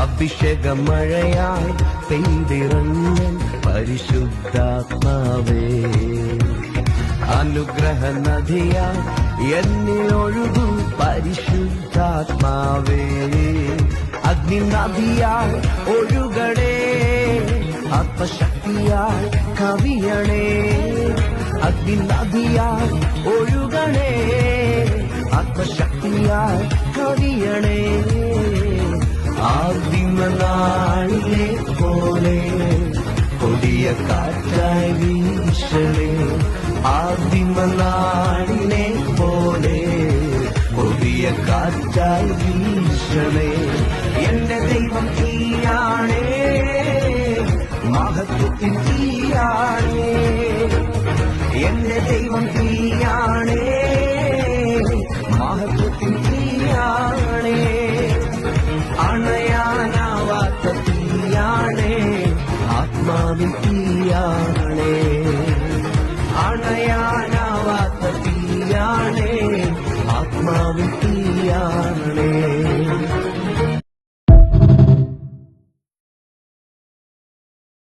അഭിഷേക മഴയായി പെയ്തിറങ്ങൻ പരിശുദ്ധാത്മാവേ, അനുഗ്രഹ നദിയായി എന്നിലൊഴുകും പരിശുദ്ധാത്മാവേ, അഗ്നി നദിയായി ഒഴുകണേ, ആത്മശക്തിയായി കവിയണേ, അഗ്നി നദിയായി ഒഴുകണേ, ആത്മശക്തിയായി കവിയണേ, ആദിമനാളിലെ പോലെ കൊടിയ കാറ്റായി വീശണേ, ആദിമനാളിലെ പോലെ കൊടിയ കാറ്റായി വീശണേ, എന്റെ ദൈവം തീയാണേ, മഹത്വത്തിൻ തീയാണേ, എന്റെ ദൈവം തീയാണേ, മഹത്വത്തിൻ തീയാണേ, അണയാനാവാത്ത തീയാണേ, ആത്മാവിൻ തീയാണേ.